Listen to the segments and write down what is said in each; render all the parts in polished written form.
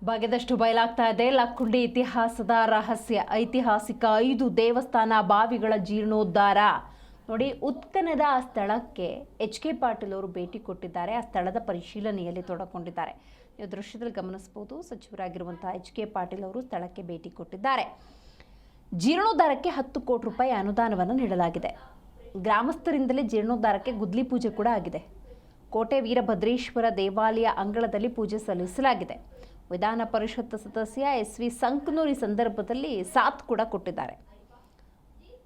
ಬಗೆದಷ್ಟು ಬಯಲಾಗ್ತಾ ಇದೆ ಲಕ್ಕುಂಡಿ ಇತಿಹಾಸದ ರಹಸ್ಯ. ಐತಿಹಾಸಿಕ 5 ದೇವಸ್ಥಾನ ಬಾವಿಗಳ ಜೀರ್ಣೋದ್ಧಾರ. ನೋಡಿ, ಉತ್ಖನದ ಆ ಸ್ಥಳಕ್ಕೆ HK ಪಾಟೀಲ್ ಅವರು ಭೇಟಿ ಕೊಟ್ಟಿದ್ದಾರೆ. ಆ ಸ್ಥಳದ ಪರಿಶೀಲನೆಯಲ್ಲಿ ತೊಡಕೊಂಡಿದ್ದಾರೆ. ನೀವು ದೃಶ್ಯದಲ್ಲಿ ಗಮನಿಸಬಹುದು, ಸಚಿವರಾಗಿರುವಂತಹ HK ಪಾಟೀಲ್ ಅವರು ಸ್ಥಳಕ್ಕೆ ಭೇಟಿ ಕೊಟ್ಟಿದ್ದಾರೆ. ಜೀರ್ಣೋದ್ಧಾರಕ್ಕೆ 10 ಕೋಟಿ ರೂಪಾಯಿ ಅನುದಾನವನ್ನು ನೀಡಲಾಗಿದೆ. ಗ್ರಾಮಸ್ಥರಿಂದಲೇ ಜೀರ್ಣೋದ್ಧಾರಕ್ಕೆ ಗುದ್ಲಿ ಪೂಜೆ ಕೂಡ ಆಗಿದೆ. ಕೋಟೆ ವೀರಭದ್ರೇಶ್ವರ ದೇವಾಲಯ ಅಂಗಳದಲ್ಲಿ ಪೂಜೆ ಸಲ್ಲಿಸಲಾಗಿದೆ. ವಿಧಾನ ಪರಿಷತ್ ಸದಸ್ಯ SV ಸಂಕನೂರ್ ಈ ಸಂದರ್ಭದಲ್ಲಿ ಸಾಥ್ ಕೂಡ ಕೊಟ್ಟಿದ್ದಾರೆ.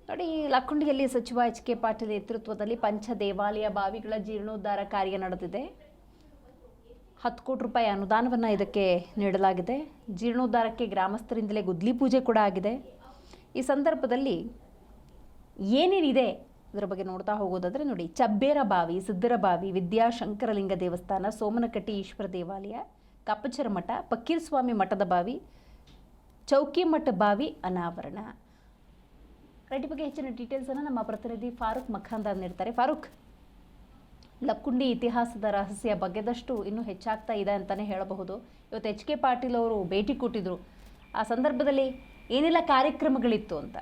ನೋಡಿ, ಲಕ್ಕುಂಡಿಯಲ್ಲಿ ಸಚಿವ HK ಪಾಟೀಲ್ ನೇತೃತ್ವದಲ್ಲಿ ಪಂಚ ದೇವಾಲಯ ಬಾವಿಗಳ ಜೀರ್ಣೋದ್ಧಾರ ಕಾರ್ಯ ನಡೆದಿದೆ. 10 ಕೋಟಿ ರೂಪಾಯಿ ಅನುದಾನವನ್ನು ಇದಕ್ಕೆ ನೀಡಲಾಗಿದೆ. ಜೀರ್ಣೋದ್ಧಾರಕ್ಕೆ ಗ್ರಾಮಸ್ಥರಿಂದಲೇ ಗುದ್ಲಿ ಪೂಜೆ ಕೂಡ ಆಗಿದೆ. ಈ ಸಂದರ್ಭದಲ್ಲಿ ಏನೇನಿದೆ ಅದರ ಬಗ್ಗೆ ನೋಡ್ತಾ ಹೋಗೋದಾದರೆ ನೋಡಿ, ಚಬ್ಬೇರ ಬಾವಿ, ಸಿದ್ದರ ಬಾವಿ, ವಿದ್ಯಾಶಂಕರಲಿಂಗ ದೇವಸ್ಥಾನ, ಸೋಮನಕಟ್ಟಿ ಈಶ್ವರ ದೇವಾಲಯ, ಕಪ್ಪಚರ ಮಠ, ಫಕ್ಕೀರಸ್ವಾಮಿ ಮಠದ ಬಾವಿ, ಚೌಕಿಮಠ ಬಾವಿ ಅನಾವರಣ. ರೈಟ್, ಬಗ್ಗೆ ಹೆಚ್ಚಿನ ಡೀಟೇಲ್ಸನ್ನು ನಮ್ಮ ಪ್ರತಿನಿಧಿ ಫಾರೂಕ್ ಮಖಾಂದಾರ್ ನೀಡ್ತಾರೆ. ಫಾರೂಕ್, ಲಕ್ಕುಂಡಿ ಇತಿಹಾಸದ ರಹಸ್ಯ ಬಗ್ಗೆದಷ್ಟು ಇನ್ನೂ ಹೆಚ್ಚಾಗ್ತಾ ಇದೆ ಅಂತಲೇ ಹೇಳಬಹುದು. ಇವತ್ತು HK ಪಾಟೀಲ್ ಅವರು ಭೇಟಿ ಕೊಟ್ಟಿದ್ರು. ಆ ಸಂದರ್ಭದಲ್ಲಿ ಏನೆಲ್ಲ ಕಾರ್ಯಕ್ರಮಗಳಿತ್ತು ಅಂತ?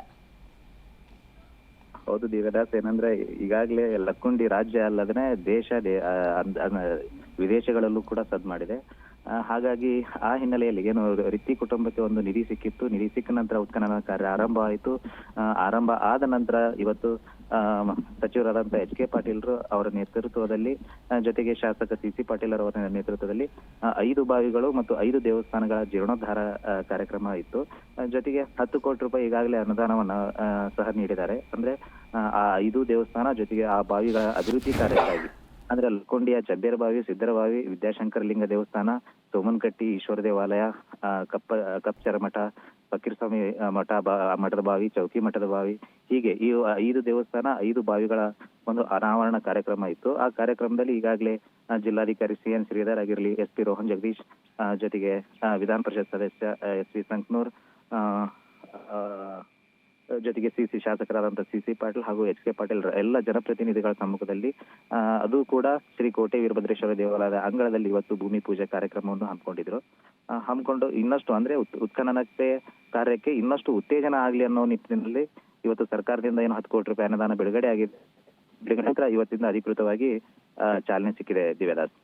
ಹೌದು ದಿವ್ಯದಾಸ್, ಏನಂದ್ರೆ ಈಗಾಗಲೇ ಲಕ್ಕುಂಡಿ ರಾಜ್ಯ ಅಲ್ಲದೇ ವಿದೇಶಗಳಲ್ಲೂ ಕೂಡ ಸದ್ ಮಾಡಿದೆ. ಹಾಗಾಗಿ ಆ ಹಿನ್ನೆಲೆಯಲ್ಲಿ ಏನು ರಿತ್ತಿ ಕುಟುಂಬಕ್ಕೆ ಒಂದು ನಿಧಿ ಸಿಕ್ಕಿತ್ತು. ನಿಧಿ ಸಿಕ್ಕ ನಂತರ ಉತ್ಖನನ ಕಾರ್ಯ ಆರಂಭ ಆಯಿತು. ಆರಂಭ ಆದ ನಂತರ ಇವತ್ತು ಸಚಿವರಾದಂಥ HK ಪಾಟೀಲ್ರು ಅವರ ನೇತೃತ್ವದಲ್ಲಿ, ಜೊತೆಗೆ ಶಾಸಕ CC ಪಾಟೀಲ್ ಅವರ ನೇತೃತ್ವದಲ್ಲಿ 5 ಬಾವಿಗಳು ಮತ್ತು 5 ದೇವಸ್ಥಾನಗಳ ಜೀರ್ಣೋದ್ಧಾರ ಕಾರ್ಯಕ್ರಮ ಇತ್ತು. ಜೊತೆಗೆ 10 ಕೋಟಿ ರೂಪಾಯಿ ಈಗಾಗಲೇ ಅನುದಾನವನ್ನ ಸಹ ನೀಡಿದ್ದಾರೆ. ಅಂದ್ರೆ ಆ 5 ದೇವಸ್ಥಾನ ಜೊತೆಗೆ ಆ ಬಾವಿಗಳ ಅಭಿವೃದ್ಧಿ ಕಾರ್ಯಕ್ಕಾಗಿ, ಅಂದ್ರೆ ಲಕ್ಕುಂಡಿಯ ಚಬ್ಬೇರ ಬಾವಿ, ಸಿದ್ದರ ಬಾವಿ, ವಿದ್ಯಾಶಂಕರಲಿಂಗ ದೇವಸ್ಥಾನ, ಸೋಮನಕಟ್ಟಿ ಈಶ್ವರ ದೇವಾಲಯ, ಕಪ್ಪಚರ ಮಠ, ಫಕ್ಕೀರಸ್ವಾಮಿ ಮಠದ ಬಾವಿ, ಚೌಕಿ ಮಠದ ಬಾವಿ, ಹೀಗೆ ಈ 5 ದೇವಸ್ಥಾನ 5 ಬಾವಿಗಳ ಒಂದು ಅನಾವರಣ ಕಾರ್ಯಕ್ರಮ ಇತ್ತು. ಆ ಕಾರ್ಯಕ್ರಮದಲ್ಲಿ ಈಗಾಗಲೇ ಜಿಲ್ಲಾಧಿಕಾರಿ CN ಶ್ರೀಧರ್ ಆಗಿರಲಿ, SP ರೋಹನ್ ಜಗದೀಶ್, ಜೊತೆಗೆ ವಿಧಾನ ಪರಿಷತ್ ಸದಸ್ಯ SV ಸಂಕನೂರ್, ಜೊತೆಗೆ ಶಾಸಕರಾದಂತಹ CC ಪಾಟೀಲ್ ಹಾಗೂ HK ಪಾಟೀಲ್ ಎಲ್ಲ ಜನಪ್ರತಿನಿಧಿಗಳ ಸಮ್ಮುಖದಲ್ಲಿ, ಅದು ಕೂಡ ಶ್ರೀ ಕೋಟೆ ವೀರಭದ್ರೇಶ್ವರ ದೇವಾಲಯದ ಅಂಗಳದಲ್ಲಿ ಇವತ್ತು ಭೂಮಿ ಪೂಜೆ ಕಾರ್ಯಕ್ರಮವನ್ನು ಹಮ್ಮಿಕೊಂಡು ಇನ್ನಷ್ಟು ಅಂದ್ರೆ ಉತ್ಖನನಕ್ಕೆ ಕಾರ್ಯಕ್ಕೆ ಇನ್ನಷ್ಟು ಉತ್ತೇಜನ ಆಗ್ಲಿ ಅನ್ನೋ ನಿಟ್ಟಿನಲ್ಲಿ ಇವತ್ತು ಸರ್ಕಾರದಿಂದ ಏನು 10 ಕೋಟಿ ರೂಪಾಯಿ ಅನುದಾನ ಬಿಡುಗಡೆ ಆಗಿದೆ. ಇವತ್ತಿಂದ ಅಧಿಕೃತವಾಗಿ ಚಾಲನೆ ಸಿಕ್ಕಿದೆ ದಿವ್ಯದಾಸ್.